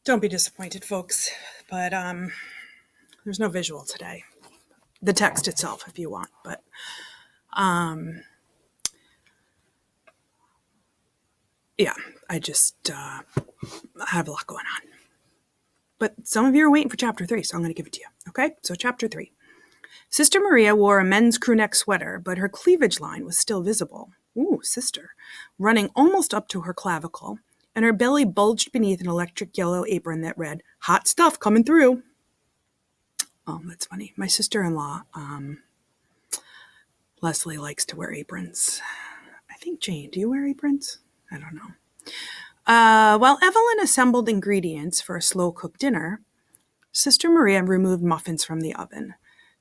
Don't be disappointed, folks, but there's no visual today. The text itself, if you want, but yeah, I just have a lot going on. But some of you are waiting for chapter 3, so I'm going to give it to you. Okay, so chapter 3. Sister Maria wore a men's crewneck sweater, but her cleavage line was still visible. Ooh, sister. Running almost up to her clavicle, and her belly bulged beneath an electric yellow apron that read, "Hot stuff coming through." Oh, that's funny. My sister-in-law, Leslie, likes to wear aprons. I think, Jane, do you wear aprons? I don't know. While Evelyn assembled ingredients for a slow-cooked dinner, Sister Maria removed muffins from the oven.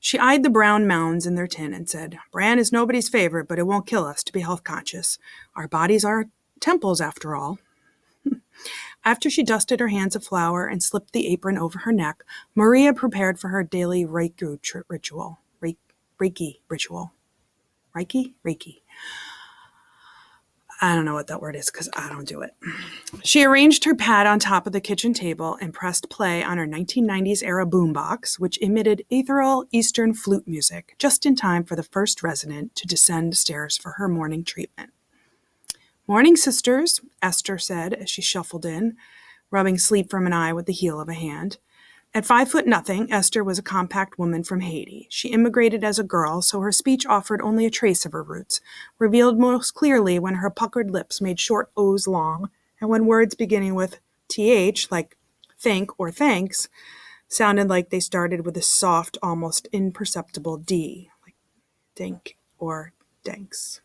She eyed the brown mounds in their tin and said, "Bran is nobody's favorite, but it won't kill us to be health-conscious. Our bodies are temples, after all." After she dusted her hands of flour and slipped the apron over her neck, Maria prepared for her daily Reiki ritual. Reiki ritual. Reiki. I don't know what that word is because I don't do it. She arranged her pad on top of the kitchen table and pressed play on her 1990s era boombox, which emitted ethereal Eastern flute music just in time for the first resident to descend stairs for her morning treatment. "Morning, sisters," Esther said as she shuffled in, rubbing sleep from an eye with the heel of a hand. At 5'0", Esther was a compact woman from Haiti. She immigrated as a girl, so her speech offered only a trace of her roots, revealed most clearly when her puckered lips made short O's long, and when words beginning with TH, like think or thanks, sounded like they started with a soft, almost imperceptible D, like dink or danks,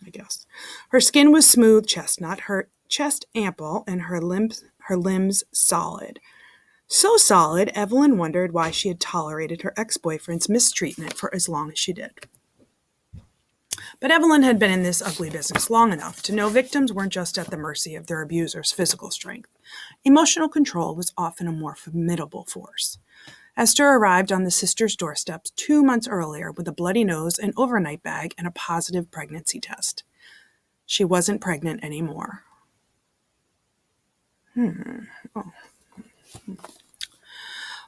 I guess. Her skin was smooth chestnut, her chest ample, and her limbs solid. So solid, Evelyn wondered why she had tolerated her ex-boyfriend's mistreatment for as long as she did. But Evelyn had been in this ugly business long enough to know victims weren't just at the mercy of their abuser's physical strength. Emotional control was often a more formidable force. Esther arrived on the sisters' doorsteps 2 months earlier with a bloody nose, an overnight bag, and a positive pregnancy test. She wasn't pregnant anymore.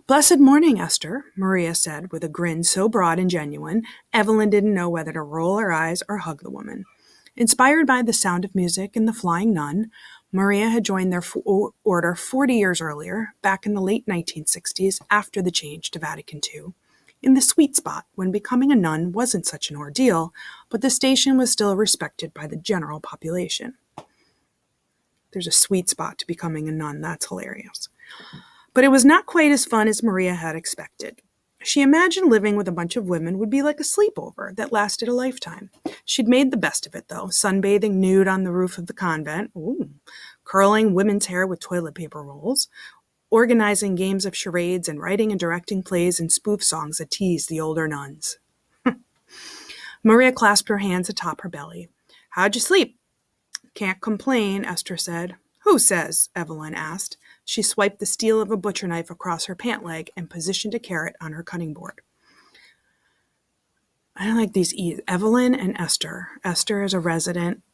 "Blessed morning, Esther," Maria said with a grin so broad and genuine, Evelyn didn't know whether to roll her eyes or hug the woman. Inspired by the sound of music and the flying nun, Maria had joined their order 40 years earlier, back in the late 1960s after the change to Vatican II, in the sweet spot when becoming a nun wasn't such an ordeal, but the station was still respected by the general population. There's a sweet spot to becoming a nun. That's hilarious. But it was not quite as fun as Maria had expected. She imagined living with a bunch of women would be like a sleepover that lasted a lifetime. She'd made the best of it, though, sunbathing nude on the roof of the convent, curling women's hair with toilet paper rolls, organizing games of charades, and writing and directing plays and spoof songs that teased the older nuns. Maria clasped her hands atop her belly. "How'd you sleep?" "Can't complain," Esther said. "Who says?" Evelyn asked. She swiped the steel of a butcher knife across her pant leg and positioned a carrot on her cutting board. I don't like these E's. Evelyn and Esther. Esther is a resident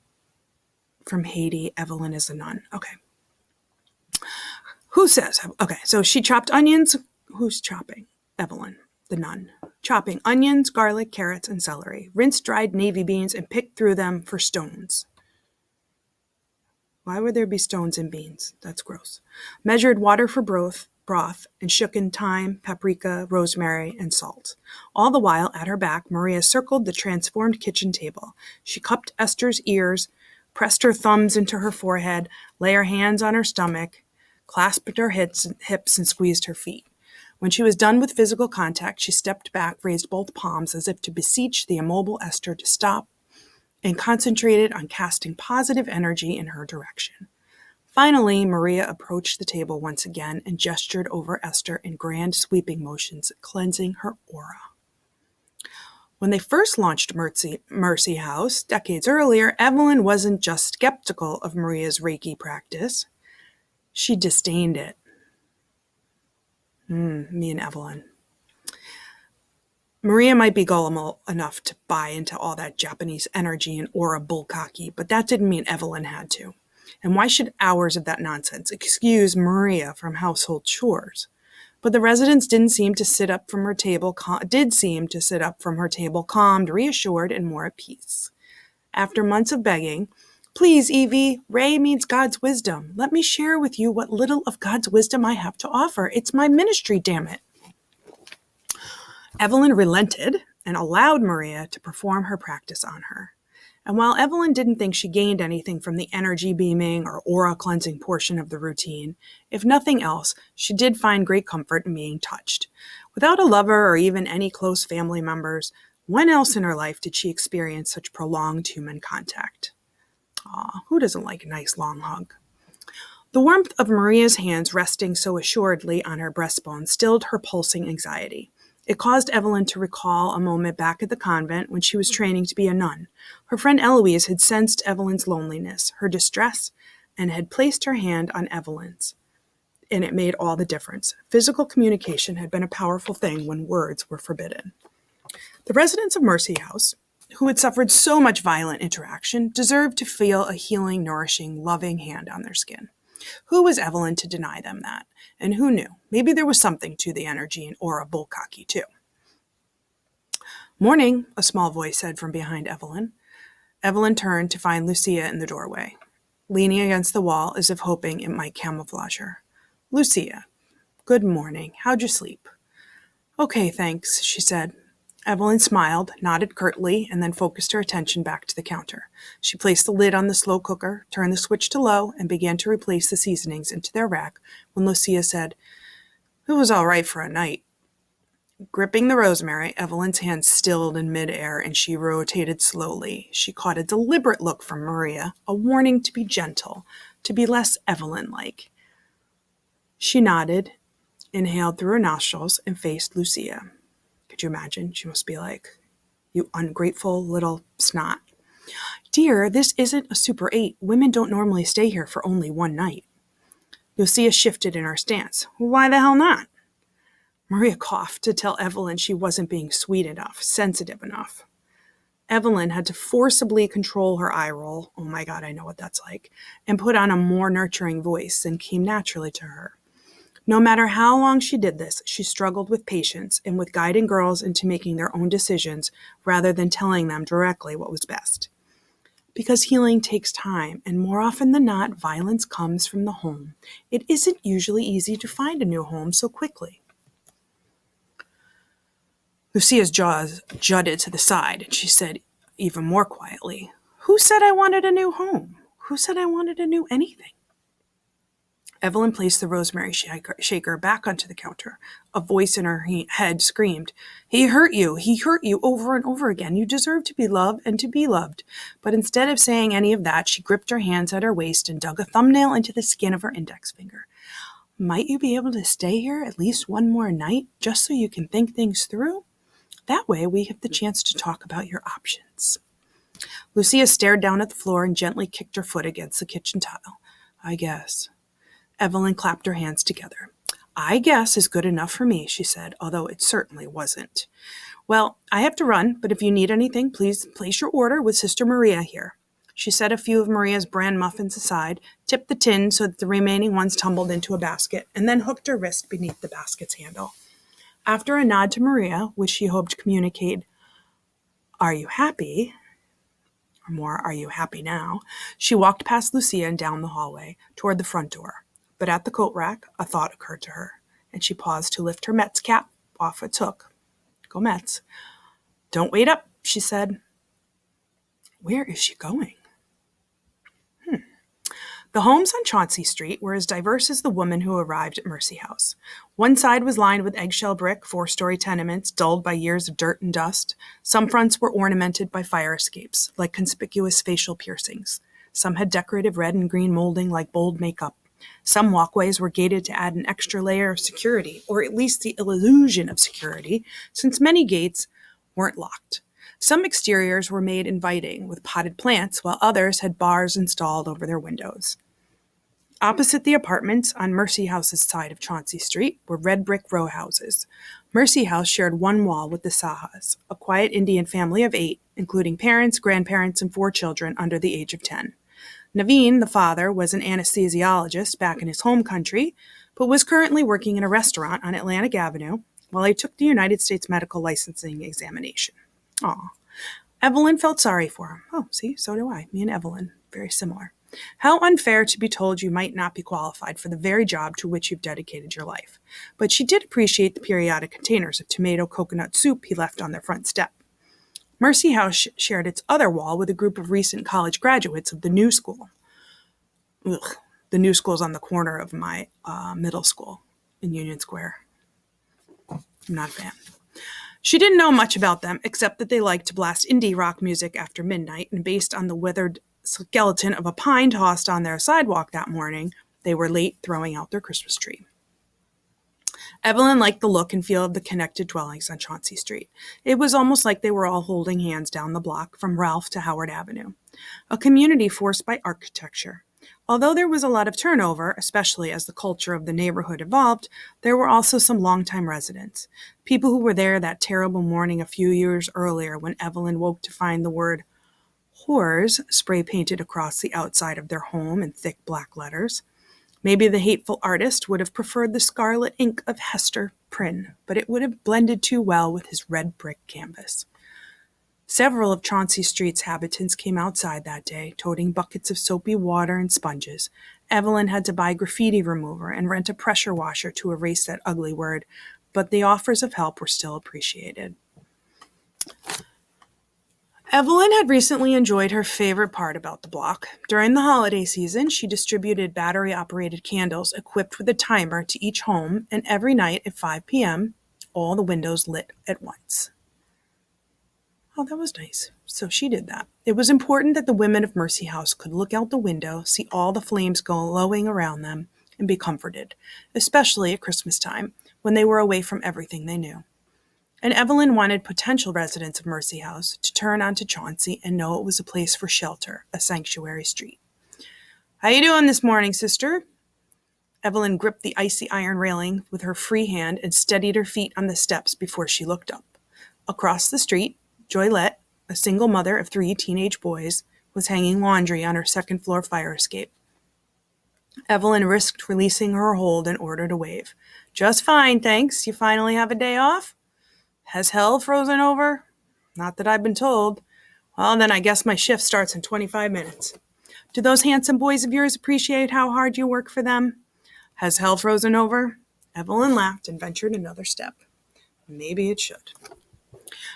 from Haiti. Evelyn is a nun. Okay. Who says? Okay, so she chopped onions. Who's chopping? Evelyn, the nun. Chopping onions, garlic, carrots, and celery. Rinsed dried navy beans and picked through them for stones. Why would there be stones in beans? That's gross. Measured water for broth, and shook in thyme, paprika, rosemary, and salt. All the while, at her back, Maria circled the transformed kitchen table. She cupped Esther's ears, pressed her thumbs into her forehead, lay her hands on her stomach, clasped her hips, and squeezed her feet. When she was done with physical contact, she stepped back, raised both palms as if to beseech the immobile Esther to stop, and concentrated on casting positive energy in her direction. Finally, Maria approached the table once again and gestured over Esther in grand sweeping motions, cleansing her aura. When they first launched Mercy House decades earlier, Evelyn wasn't just skeptical of Maria's Reiki practice. She disdained it. Me and Evelyn. Maria might be gullible enough to buy into all that Japanese energy and aura bukkake, but that didn't mean Evelyn had to. And why should hours of that nonsense excuse Maria from household chores? But the residents did seem to sit up from her table, calmed, reassured, and more at peace. After months of begging, "Please, Evie, Ray means God's wisdom. Let me share with you what little of God's wisdom I have to offer. It's my ministry, damn it." Evelyn relented and allowed Maria to perform her practice on her. And while Evelyn didn't think she gained anything from the energy beaming or aura cleansing portion of the routine, if nothing else, she did find great comfort in being touched. Without a lover or even any close family members, when else in her life did she experience such prolonged human contact? Aw, who doesn't like a nice long hug? The warmth of Maria's hands resting so assuredly on her breastbone stilled her pulsing anxiety. It caused Evelyn to recall a moment back at the convent when she was training to be a nun. Her friend Eloise had sensed Evelyn's loneliness, her distress, and had placed her hand on Evelyn's. And it made all the difference. Physical communication had been a powerful thing when words were forbidden. The residents of Mercy House, who had suffered so much violent interaction, deserved to feel a healing, nourishing, loving hand on their skin. Who was Evelyn to deny them that? And who knew? Maybe there was something to the energy in Aura Bullcocky, too. "Morning," a small voice said from behind Evelyn. Evelyn turned to find Lucia in the doorway, leaning against the wall as if hoping it might camouflage her. "Lucia, good morning. How'd you sleep?" "Okay, thanks," she said. Evelyn smiled, nodded curtly, and then focused her attention back to the counter. She placed the lid on the slow cooker, turned the switch to low, and began to replace the seasonings into their rack when Lucia said, "It was all right for a night." Gripping the rosemary, Evelyn's hand stilled in midair and she rotated slowly. She caught a deliberate look from Maria, a warning to be gentle, to be less Evelyn-like. She nodded, inhaled through her nostrils, and faced Lucia. Could you imagine? She must be like, "You ungrateful little snot." "Dear, this isn't a Super 8. Women don't normally stay here for only one night." Lucia shifted in her stance. "Why the hell not?" Maria coughed to tell Evelyn she wasn't being sweet enough, sensitive enough. Evelyn had to forcibly control her eye roll, oh my God, I know what that's like, and put on a more nurturing voice than came naturally to her. No matter how long she did this, she struggled with patience and with guiding girls into making their own decisions rather than telling them directly what was best. Because healing takes time, and more often than not, violence comes from the home. It isn't usually easy to find a new home so quickly. Lucia's jaws jutted to the side, and she said even more quietly, "Who said I wanted a new home? Who said I wanted a new anything?" Evelyn placed the rosemary shaker back onto the counter. A voice in her head screamed, He hurt you over and over again. You deserve to be loved and to be loved." But instead of saying any of that, she gripped her hands at her waist and dug a thumbnail into the skin of her index finger. "Might you be able to stay here at least one more night, just so you can think things through? That way we have the chance to talk about your options." Lucia stared down at the floor and gently kicked her foot against the kitchen tile. "I guess." Evelyn clapped her hands together. "I guess is good enough for me," she said, although it certainly wasn't. "Well, I have to run, but if you need anything, please place your order with Sister Maria here." She set a few of Maria's bran muffins aside, tipped the tin so that the remaining ones tumbled into a basket, and then hooked her wrist beneath the basket's handle. After a nod to Maria, which she hoped communicated, "Are you happy?" or more, "Are you happy now?" she walked past Lucia and down the hallway, toward the front door. But at the coat rack, a thought occurred to her, and she paused to lift her Mets cap. Off it took. Go Mets. "Don't wait up," she said. Where is she going? The homes on Chauncey Street were as diverse as the woman who arrived at Mercy House. One side was lined with eggshell brick, 4-story tenements, dulled by years of dirt and dust. Some fronts were ornamented by fire escapes, like conspicuous facial piercings. Some had decorative red and green molding like bold makeup. Some walkways were gated to add an extra layer of security, or at least the illusion of security, since many gates weren't locked. Some exteriors were made inviting, with potted plants, while others had bars installed over their windows. Opposite the apartments, on Mercy House's side of Chauncey Street, were red brick row houses. Mercy House shared one wall with the Sahas, a quiet Indian family of 8, including parents, grandparents, and 4 children under the age of 10. Naveen, the father, was an anesthesiologist back in his home country, but was currently working in a restaurant on Atlantic Avenue while he took the United States medical licensing examination. Aw. Evelyn felt sorry for him. Oh, see, so do I. Me and Evelyn, very similar. How unfair to be told you might not be qualified for the very job to which you've dedicated your life. But she did appreciate the periodic containers of tomato coconut soup he left on their front step. Mercy House shared its other wall with a group of recent college graduates of the new school. Ugh, the new school's on the corner of my middle school in Union Square. I'm not a fan. She didn't know much about them, except that they liked to blast indie rock music after midnight, and based on the withered skeleton of a pine tossed on their sidewalk that morning, they were late throwing out their Christmas tree. Evelyn liked the look and feel of the connected dwellings on Chauncey Street. It was almost like they were all holding hands down the block from Ralph to Howard Avenue, a community forced by architecture. Although there was a lot of turnover, especially as the culture of the neighborhood evolved, there were also some longtime residents, people who were there that terrible morning a few years earlier when Evelyn woke to find the word whores spray painted across the outside of their home in thick black letters. Maybe the hateful artist would have preferred the scarlet ink of Hester Prynne, but it would have blended too well with his red brick canvas. Several of Chauncey Street's habitants came outside that day, toting buckets of soapy water and sponges. Evelyn had to buy graffiti remover and rent a pressure washer to erase that ugly word, but the offers of help were still appreciated. Evelyn had recently enjoyed her favorite part about the block. During the holiday season, she distributed battery-operated candles equipped with a timer to each home, and every night at 5 p.m., all the windows lit at once. Oh, that was nice. So she did that. It was important that the women of Mercy House could look out the window, see all the flames glowing around them, and be comforted, especially at Christmas time, when they were away from everything they knew. And Evelyn wanted potential residents of Mercy House to turn onto Chauncey and know it was a place for shelter, a sanctuary street. "How you doing this morning, sister?" Evelyn gripped the icy iron railing with her free hand and steadied her feet on the steps before she looked up. Across the street, Joylette, a single mother of 3 teenage boys, was hanging laundry on her second-floor fire escape. Evelyn risked releasing her hold in order to wave. "Just fine, thanks. You finally have a day off?" "Has hell frozen over?" "Not that I've been told." "Well, then I guess my shift starts in 25 minutes. "Do those handsome boys of yours appreciate how hard you work for them?" "Has hell frozen over?" Evelyn laughed and ventured another step. Maybe it should.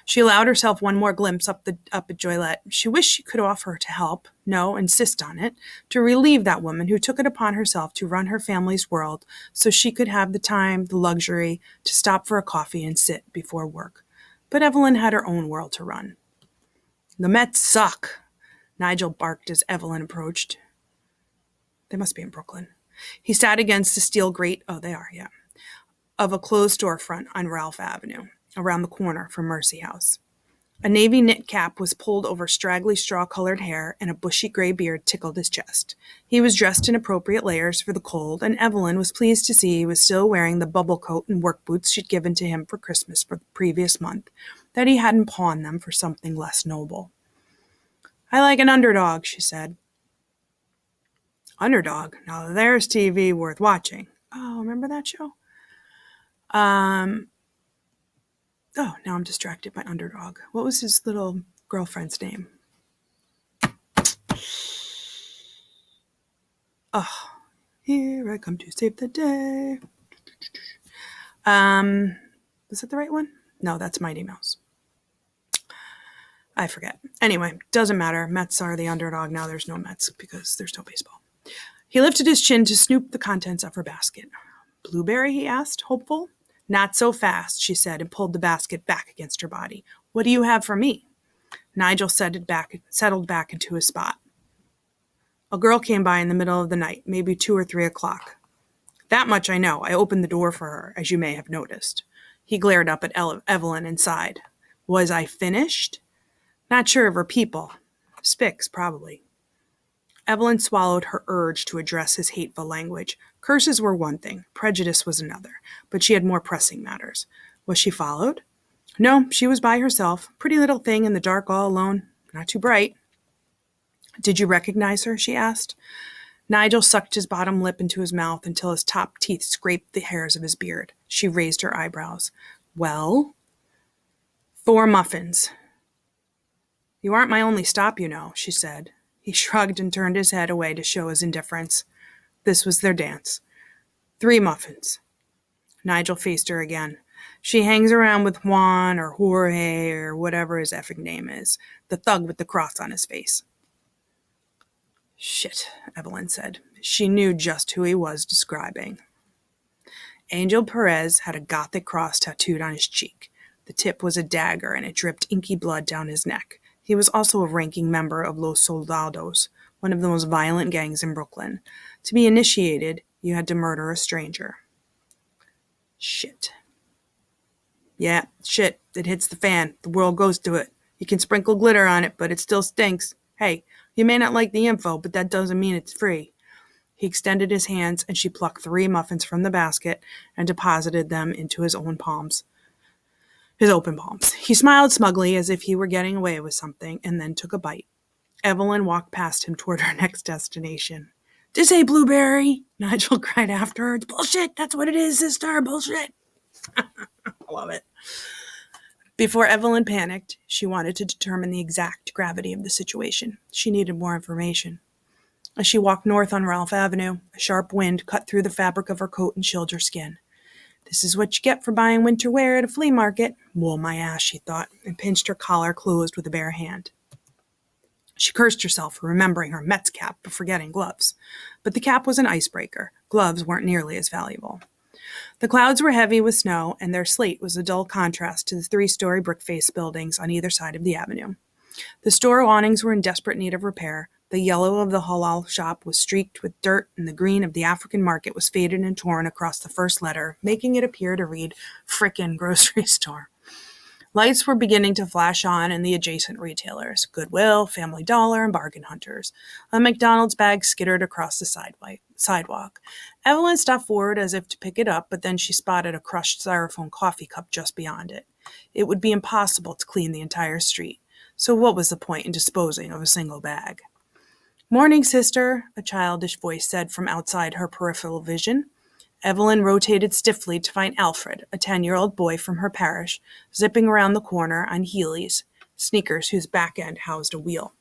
She allowed herself one more glimpse up at Joylette. She wished she could offer to help, no, insist on it, to relieve that woman who took it upon herself to run her family's world so she could have the time, the luxury, to stop for a coffee and sit before work. But Evelyn had her own world to run. "The Mets suck," Nigel barked as Evelyn approached. They must be in Brooklyn. He sat against the steel grate, oh, they are, yeah, of a closed storefront on Ralph Avenue, around the corner from Mercy House. A navy knit cap was pulled over straggly straw-colored hair, and a bushy gray beard tickled his chest. He was dressed in appropriate layers for the cold, and Evelyn was pleased to see he was still wearing the bubble coat and work boots she'd given to him for Christmas for the previous month, that he hadn't pawned them for something less noble. "I like an underdog," she said. Underdog? Now there's TV worth watching. Oh, remember that show? Oh, now I'm distracted by Underdog. What was his little girlfriend's name? Oh, here I come to save the day. Was that the right one? No, that's Mighty Mouse. I forget. Anyway, doesn't matter. Mets are the underdog. Now there's no Mets because there's no baseball. He lifted his chin to snoop the contents of her basket. "Blueberry?" he asked, hopeful. "Not so fast," she said, and pulled the basket back against her body. "What do you have for me?" Nigel settled back into his spot. "A girl came by in the middle of the night, maybe 2 or 3 o'clock. That much I know. I opened the door for her, as you may have noticed." He glared up at Evelyn and sighed. "Was I finished?" "Not sure of her people. Spics, probably." Evelyn swallowed her urge to address his hateful language. Curses were one thing, prejudice was another, but she had more pressing matters. Was she followed? No, she was by herself. Pretty little thing in the dark all alone. Not too bright. Did you recognize her? She asked. Nigel sucked his bottom lip into his mouth until his top teeth scraped the hairs of his beard. She raised her eyebrows. Well? 4 muffins. You aren't my only stop, you know, she said. He shrugged and turned his head away to show his indifference. This was their dance. 3 muffins. Nigel faced her again. She hangs around with Juan or Jorge or whatever his effing name is, the thug with the cross on his face. Shit, Evelyn said. She knew just who he was describing. Angel Perez had a Gothic cross tattooed on his cheek. The tip was a dagger, and it dripped inky blood down his neck. He was also a ranking member of Los Soldados, one of the most violent gangs in Brooklyn. To be initiated, you had to murder a stranger. Shit. Yeah, shit. It hits the fan. The world goes to it. You can sprinkle glitter on it, but it still stinks. Hey, you may not like the info, but that doesn't mean it's free. He extended his hands, and she plucked 3 muffins from the basket and deposited them into his open palms. He smiled smugly as if he were getting away with something, and then took a bite. Evelyn walked past him toward her next destination. This ain't blueberry, Nigel cried after her. It's bullshit. That's what it is, sister. Bullshit. I love it. Before Evelyn panicked, she wanted to determine the exact gravity of the situation. She needed more information. As she walked north on Ralph Avenue, a sharp wind cut through the fabric of her coat and chilled her skin. This is what you get for buying winter wear at a flea market. Wool my ass, she thought, and pinched her collar closed with a bare hand. She cursed herself for remembering her Mets cap but forgetting gloves. But the cap was an icebreaker. Gloves weren't nearly as valuable. The clouds were heavy with snow, and their slate was a dull contrast to the 3-story brick-faced buildings on either side of the avenue. The store awnings were in desperate need of repair. The yellow of the halal shop was streaked with dirt, and the green of the African market was faded and torn across the first letter, making it appear to read frickin' grocery store. Lights were beginning to flash on in the adjacent retailers, Goodwill, Family Dollar, and Bargain Hunters. A McDonald's bag skittered across the sidewalk. Evelyn stopped forward as if to pick it up, but then she spotted a crushed styrofoam coffee cup just beyond it. It would be impossible to clean the entire street, so what was the point in disposing of a single bag? Morning, sister, a childish voice said from outside her peripheral vision. Evelyn rotated stiffly to find Alfred, a 10-year-old boy from her parish, zipping around the corner on Heelys, sneakers whose back end housed a wheel.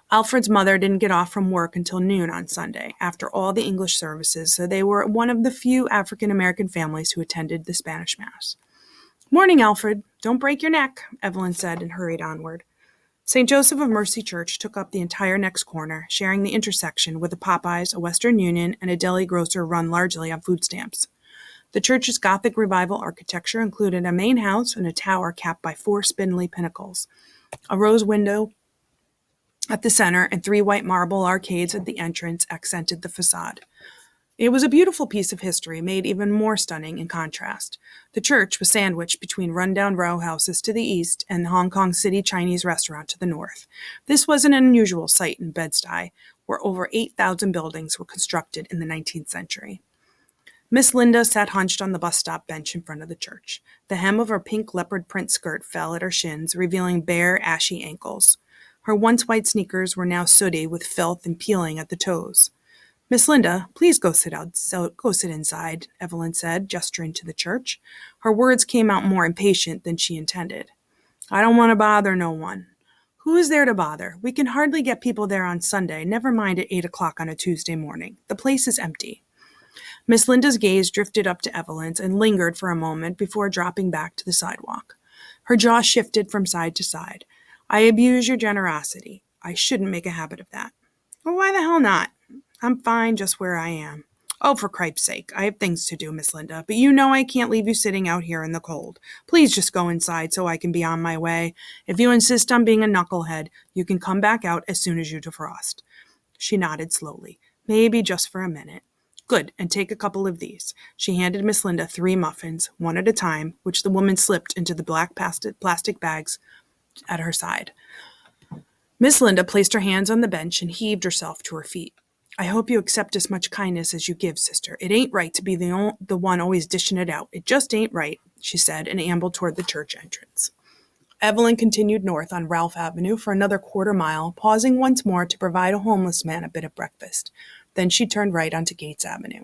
Alfred's mother didn't get off from work until noon on Sunday, after all the English services, so they were one of the few African-American families who attended the Spanish Mass. Morning, Alfred. Don't break your neck, Evelyn said and hurried onward. St. Joseph of Mercy Church took up the entire next corner, sharing the intersection with a Popeyes, a Western Union, and a deli grocer run largely on food stamps. The church's Gothic Revival architecture included a main house and a tower capped by 4 spindly pinnacles, a rose window at the center, and 3 white marble arcades at the entrance accented the facade. It was a beautiful piece of history, made even more stunning in contrast. The church was sandwiched between rundown row houses to the east and the Hong Kong City Chinese restaurant to the north. This was an unusual sight in Bed-Stuy, where over 8,000 buildings were constructed in the 19th century. Miss Linda sat hunched on the bus stop bench in front of the church. The hem of her pink leopard print skirt fell at her shins, revealing bare, ashy ankles. Her once white sneakers were now sooty with filth and peeling at the toes. Miss Linda, please go sit inside, Evelyn said, gesturing to the church. Her words came out more impatient than she intended. I don't want to bother no one. Who is there to bother? We can hardly get people there on Sunday, never mind at 8 o'clock on a Tuesday morning. The place is empty. Miss Linda's gaze drifted up to Evelyn's and lingered for a moment before dropping back to the sidewalk. Her jaw shifted from side to side. I abuse your generosity. I shouldn't make a habit of that. Well, why the hell not? I'm fine just where I am. Oh, for Christ's sake, I have things to do, Miss Linda, but you know I can't leave you sitting out here in the cold. Please just go inside so I can be on my way. If you insist on being a knucklehead, you can come back out as soon as you defrost. She nodded slowly, maybe just for a minute. Good, and take a couple of these. She handed Miss Linda 3 muffins, one at a time, which the woman slipped into the black plastic bags at her side. Miss Linda placed her hands on the bench and heaved herself to her feet. I hope you accept as much kindness as you give, sister. It ain't right to be the one always dishing it out. It just ain't right, she said, and ambled toward the church entrance. Evelyn continued north on Ralph Avenue for another quarter-mile, pausing once more to provide a homeless man a bit of breakfast. Then she turned right onto Gates Avenue.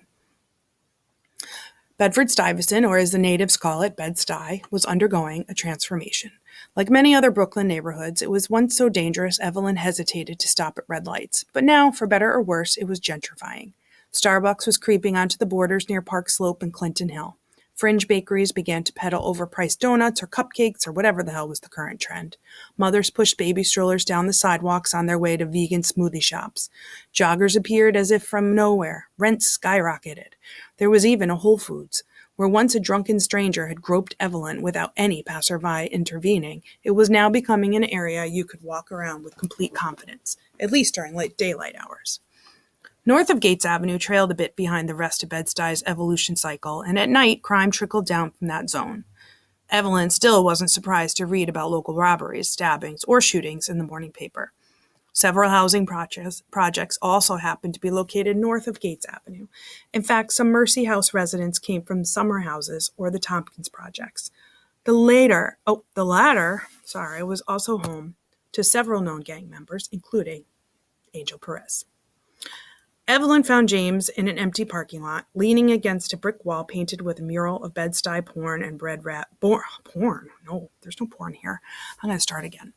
Bedford-Stuyvesant, or as the natives call it, Bed-Stuy, was undergoing a transformation. Like many other Brooklyn neighborhoods, it was once so dangerous Evelyn hesitated to stop at red lights. But now, for better or worse, it was gentrifying. Starbucks was creeping onto the borders near Park Slope and Clinton Hill. Fringe bakeries began to peddle overpriced donuts or cupcakes or whatever the hell was the current trend. Mothers pushed baby strollers down the sidewalks on their way to vegan smoothie shops. Joggers appeared as if from nowhere. Rents skyrocketed. There was even a Whole Foods. Where once a drunken stranger had groped Evelyn without any passerby intervening, it was now becoming an area you could walk around with complete confidence, at least during late daylight hours. North of Gates Avenue trailed a bit behind the rest of Bed-Stuy's evolution cycle, and at night crime trickled down from that zone. Evelyn still wasn't surprised to read about local robberies, stabbings, or shootings in the morning paper. Several housing projects also happened to be located north of Gates Avenue. In fact, some Mercy House residents came from summer houses or the Tompkins projects. The latter, was also home to several known gang members, including Angel Perez. Evelyn found James in an empty parking lot, leaning against a brick wall painted with a mural of Bed-Stuy porn and bread wrap. Porn? No, there's no porn here. I'm going to start again.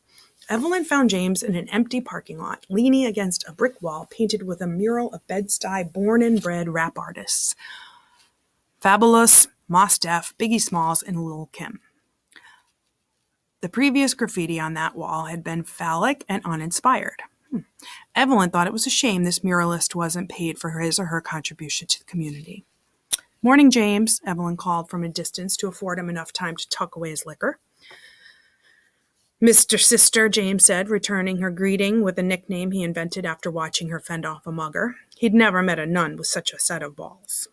Evelyn found James in an empty parking lot, leaning against a brick wall painted with a mural of Bed-Stuy born and bred rap artists. Fabulous, Mos Def, Biggie Smalls, and Lil' Kim. The previous graffiti on that wall had been phallic and uninspired. Evelyn thought it was a shame this muralist wasn't paid for his or her contribution to the community. "Morning, James," Evelyn called from a distance to afford him enough time to tuck away his liquor. "Mr. Sister," James said, returning her greeting with a nickname he invented after watching her fend off a mugger. He'd never met a nun with such a set of balls.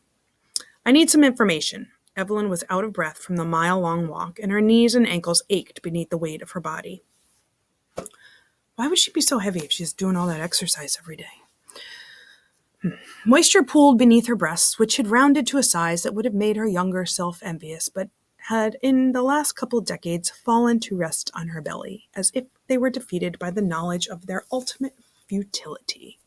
"I need some information." Evelyn was out of breath from the mile-long walk, and her knees and ankles ached beneath the weight of her body. Why would she be so heavy if she's doing all that exercise every day? Moisture pooled beneath her breasts, which had rounded to a size that would have made her younger self envious, but had in the last couple decades fallen to rest on her belly, as if they were defeated by the knowledge of their ultimate futility.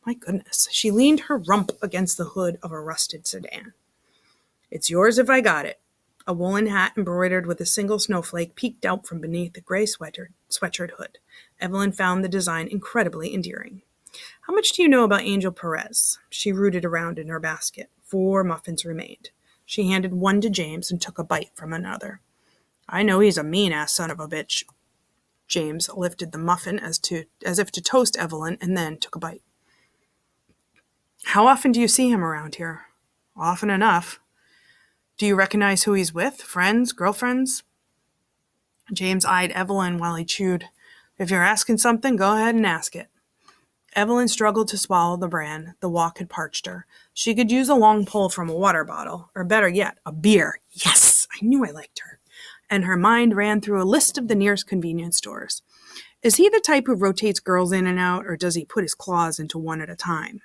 My goodness, she leaned her rump against the hood of a rusted sedan. "It's yours if I got it." A woolen hat embroidered with a single snowflake peeked out from beneath the gray sweatshirt hood. Evelyn found the design incredibly endearing. "How much do you know about Angel Perez?" She rooted around in her basket. 4 muffins remained. She handed one to James and took a bite from another. "I know he's a mean-ass son of a bitch." James lifted the muffin as if to toast Evelyn and then took a bite. "How often do you see him around here?" "Often enough." "Do you recognize who he's with? Friends? Girlfriends?" James eyed Evelyn while he chewed. "If you're asking something, go ahead and ask it." Evelyn struggled to swallow the bran. The walk had parched her. She could use a long pull from a water bottle, or better yet, a beer. Yes, I knew I liked her. And her mind ran through a list of the nearest convenience stores. Is he the type who rotates girls in and out, or does he put his claws into one at a time?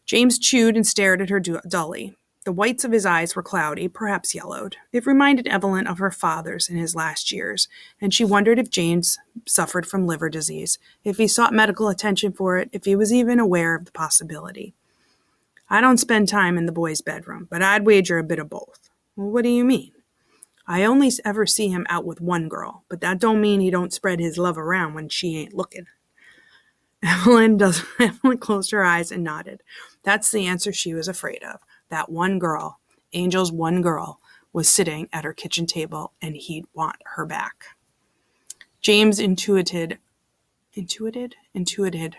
James chewed and stared at her dully. The whites of his eyes were cloudy, perhaps yellowed. It reminded Evelyn of her father's in his last years, and she wondered if James suffered from liver disease, if he sought medical attention for it, if he was even aware of the possibility. "I don't spend time in the boys' bedroom, but I'd wager a bit of both." "Well, what do you mean?" "I only ever see him out with one girl, but that don't mean he don't spread his love around when she ain't looking." Evelyn closed her eyes and nodded. That's the answer she was afraid of. That one girl, Angel's one girl, was sitting at her kitchen table, and he'd want her back. James intuited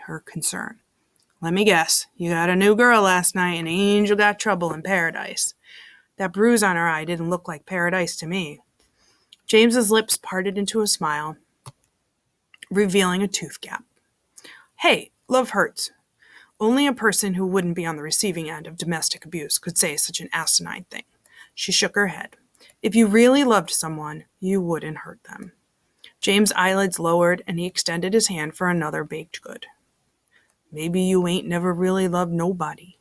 her concern. "Let me guess, you got a new girl last night, and Angel got trouble in paradise." "That bruise on her eye didn't look like paradise to me." James's lips parted into a smile, revealing a tooth gap. "Hey, love hurts. Only a person who wouldn't be on the receiving end of domestic abuse could say such an asinine thing." She shook her head. "If you really loved someone, you wouldn't hurt them." James' eyelids lowered, and he extended his hand for another baked good. "Maybe you ain't never really loved nobody."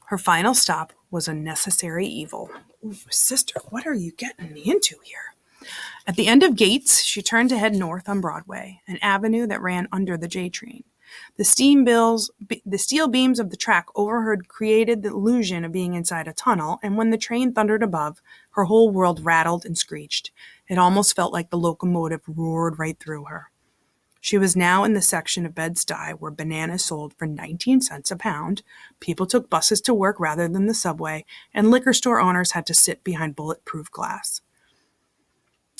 Her final stop was a necessary evil. "Ooh, sister, what are you getting me into here?" At the end of Gates, she turned to head north on Broadway, an avenue that ran under the J train. The steel beams of the track overhead created the illusion of being inside a tunnel, and when the train thundered above, her whole world rattled and screeched. It almost felt like the locomotive roared right through her. She was now in the section of Bed-Stuy where bananas sold for 19 cents a pound, people took buses to work rather than the subway, and liquor store owners had to sit behind bulletproof glass.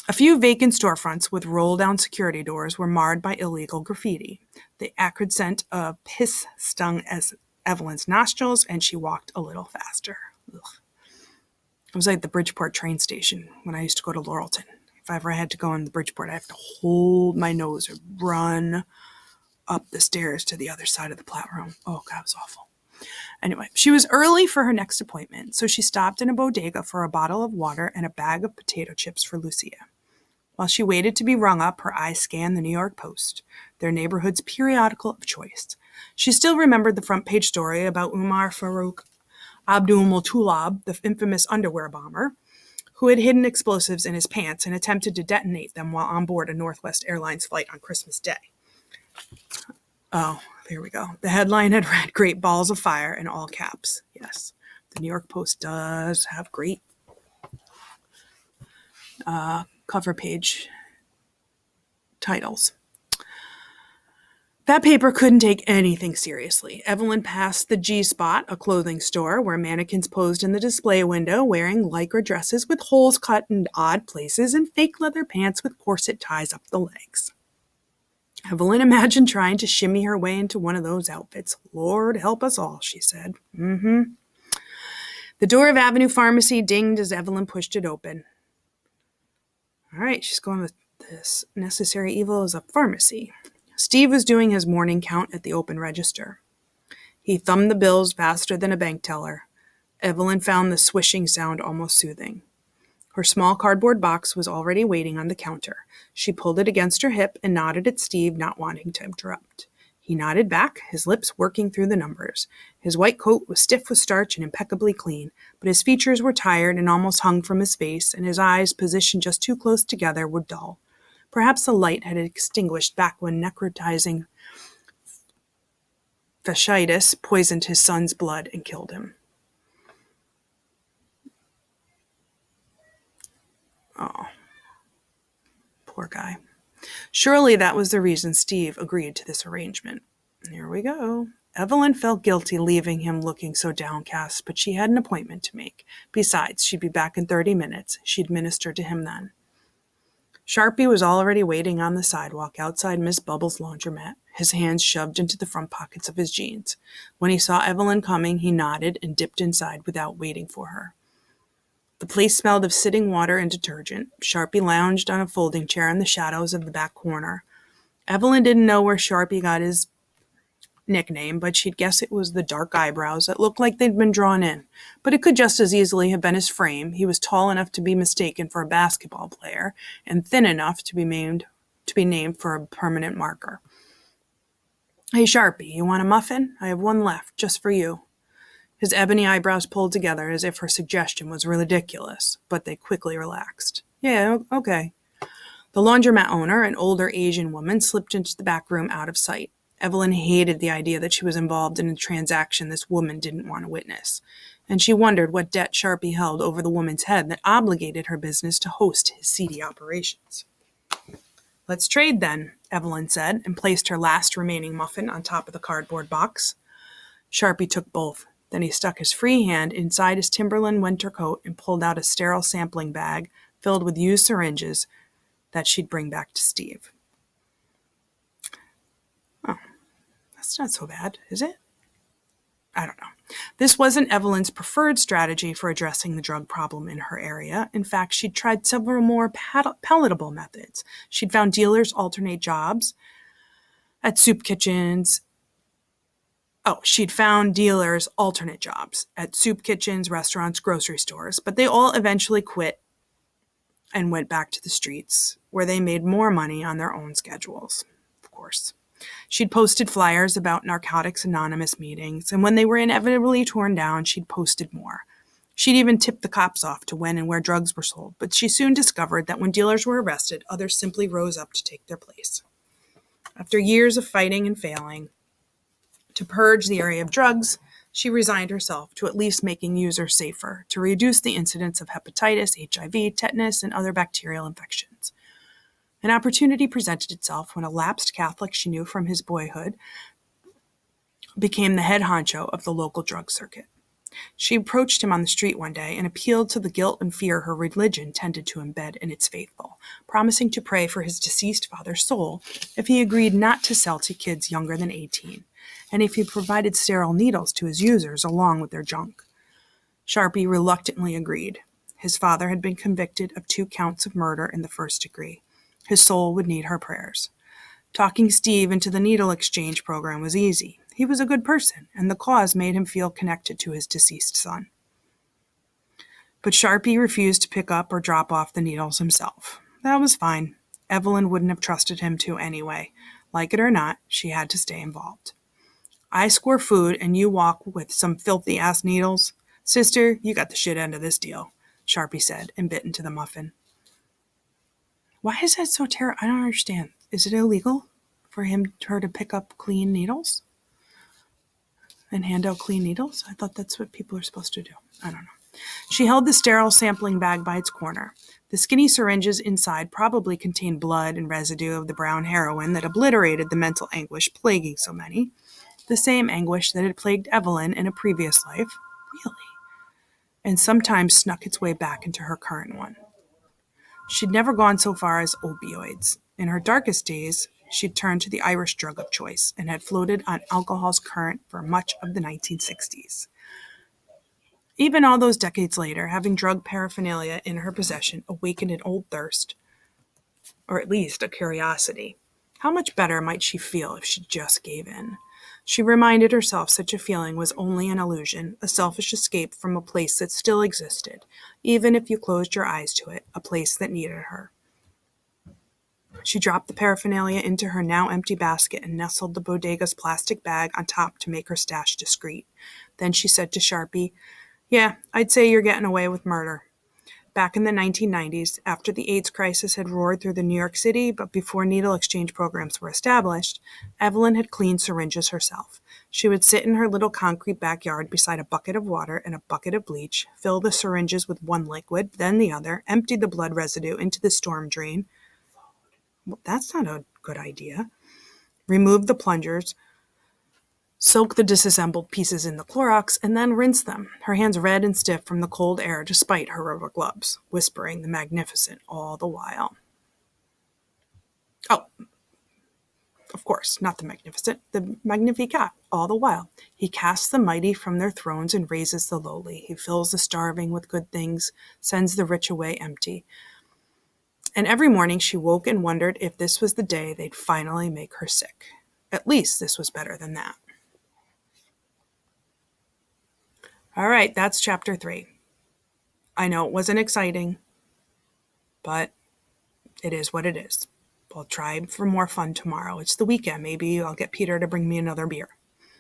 A few vacant storefronts with roll-down security doors were marred by illegal graffiti. The acrid scent of piss stung Evelyn's nostrils, and she walked a little faster. Ugh. It was like the Bridgeport train station when I used to go to Laurelton. If I ever had to go in the Bridgeport, I have to hold my nose or run up the stairs to the other side of the platform. Oh, God, it was awful. Anyway, she was early for her next appointment, so she stopped in a bodega for a bottle of water and a bag of potato chips for Lucia. While she waited to be rung up, her eyes scanned the New York Post, their neighborhood's periodical of choice. She still remembered the front-page story about Umar Farouk Abdul-Muttalib, the infamous underwear bomber, who had hidden explosives in his pants and attempted to detonate them while on board a Northwest Airlines flight on Christmas Day. Oh, there we go. The headline had read, "Great Balls of Fire," in all caps. Yes, the New York Post does have great cover page titles. That paper couldn't take anything seriously. Evelyn passed the G-Spot, a clothing store where mannequins posed in the display window wearing lycra dresses with holes cut in odd places and fake leather pants with corset ties up the legs. Evelyn imagined trying to shimmy her way into one of those outfits. Lord help us all, she said. The door of Avenue Pharmacy dinged as Evelyn pushed it open. All right, she's going with this. Necessary evil is a pharmacy. Steve was doing his morning count at the open register. He thumbed the bills faster than a bank teller. Evelyn found the swishing sound almost soothing. Her small cardboard box was already waiting on the counter. She pulled it against her hip and nodded at Steve, not wanting to interrupt. He nodded back, his lips working through the numbers. His white coat was stiff with starch and impeccably clean, but his features were tired and almost hung from his face, and his eyes, positioned just too close together, were dull. Perhaps the light had extinguished back when necrotizing fasciitis poisoned his son's blood and killed him. Oh, poor guy. Surely that was the reason Steve agreed to this arrangement. Here we go. Evelyn felt guilty leaving him looking so downcast, but she had an appointment to make. Besides, she'd be back in 30 minutes. She'd minister to him then. Sharpie was already waiting on the sidewalk outside Miss Bubble's laundromat, his hands shoved into the front pockets of his jeans. When he saw Evelyn coming, he nodded and dipped inside without waiting for her. The place smelled of sitting water and detergent. Sharpie lounged on a folding chair in the shadows of the back corner. Evelyn didn't know where Sharpie got his nickname, but she'd guess it was the dark eyebrows that looked like they'd been drawn in. But it could just as easily have been his frame. He was tall enough to be mistaken for a basketball player, and thin enough to be named for a permanent marker. "Hey, Sharpie, you want a muffin? I have one left, just for you." His ebony eyebrows pulled together as if her suggestion was ridiculous, but they quickly relaxed. "Yeah, okay." The laundromat owner, an older Asian woman, slipped into the back room out of sight. Evelyn hated the idea that she was involved in a transaction this woman didn't want to witness, and she wondered what debt Sharpie held over the woman's head that obligated her business to host his seedy operations. "Let's trade then," Evelyn said, and placed her last remaining muffin on top of the cardboard box. Sharpie took both. Then he stuck his free hand inside his Timberland winter coat and pulled out a sterile sampling bag filled with used syringes that she'd bring back to Steve. Oh, that's not so bad, is it? I don't know. This wasn't Evelyn's preferred strategy for addressing the drug problem in her area. In fact, she'd tried several more palatable methods. She'd found dealers alternate jobs at soup kitchens. She'd found dealers alternate jobs at soup kitchens, restaurants, grocery stores, but they all eventually quit and went back to the streets, where they made more money on their own schedules, of course. She'd posted flyers about Narcotics Anonymous meetings, and when they were inevitably torn down, she'd posted more. She'd even tipped the cops off to when and where drugs were sold, but she soon discovered that when dealers were arrested, others simply rose up to take their place. After years of fighting and failing to purge the area of drugs, she resigned herself to at least making users safer, to reduce the incidence of hepatitis, HIV, tetanus, and other bacterial infections. An opportunity presented itself when a lapsed Catholic she knew from his boyhood became the head honcho of the local drug circuit. She approached him on the street one day and appealed to the guilt and fear her religion tended to embed in its faithful, promising to pray for his deceased father's soul if he agreed not to sell to kids younger than 18, and if he provided sterile needles to his users along with their junk. Sharpie reluctantly agreed. His father had been convicted of 2 counts of murder in the first degree. His soul would need her prayers. Talking Steve into the needle exchange program was easy. He was a good person, and the cause made him feel connected to his deceased son. But Sharpie refused to pick up or drop off the needles himself. That was fine. Evelyn wouldn't have trusted him to anyway. Like it or not, she had to stay involved. I score food and you walk with some filthy-ass needles? Sister, you got the shit end of this deal, Sharpie said and bit into the muffin. Why is that so terrible? I don't understand. Is it illegal for her to pick up clean needles? And hand out clean needles? I thought that's what people are supposed to do. I don't know. She held the sterile sampling bag by its corner. The skinny syringes inside probably contained blood and residue of the brown heroin that obliterated the mental anguish plaguing so many. The same anguish that had plagued Evelyn in a previous life. Really? And sometimes snuck its way back into her current one. She'd never gone so far as opioids. In her darkest days, she'd turned to the Irish drug of choice and had floated on alcohol's current for much of the 1960s. Even all those decades later, having drug paraphernalia in her possession awakened an old thirst, or at least a curiosity. How much better might she feel if she just gave in? She reminded herself such a feeling was only an illusion, a selfish escape from a place that still existed, even if you closed your eyes to it, a place that needed her. She dropped the paraphernalia into her now empty basket and nestled the bodega's plastic bag on top to make her stash discreet. Then she said to Sharpie, "Yeah, I'd say you're getting away with murder." Back in the 1990s, after the AIDS crisis had roared through New York City, but before needle exchange programs were established, Evelyn had cleaned syringes herself. She would sit in her little concrete backyard beside a bucket of water and a bucket of bleach, fill the syringes with one liquid, then the other, empty the blood residue into the storm drain. Well, that's not a good idea. Remove the plungers, soak the disassembled pieces in the Clorox, and then rinse them, her hands red and stiff from the cold air despite her rubber gloves, whispering the magnificent all the while. Oh, of course, not the magnificent, the Magnificat, all the while. He casts the mighty from their thrones and raises the lowly. He fills the starving with good things, sends the rich away empty. And every morning she woke and wondered if this was the day they'd finally make her sick. At least this was better than that. All right, that's chapter 3. I know it wasn't exciting, but it is what it is. I'll try for more fun tomorrow. It's the weekend. Maybe I'll get Peter to bring me another beer.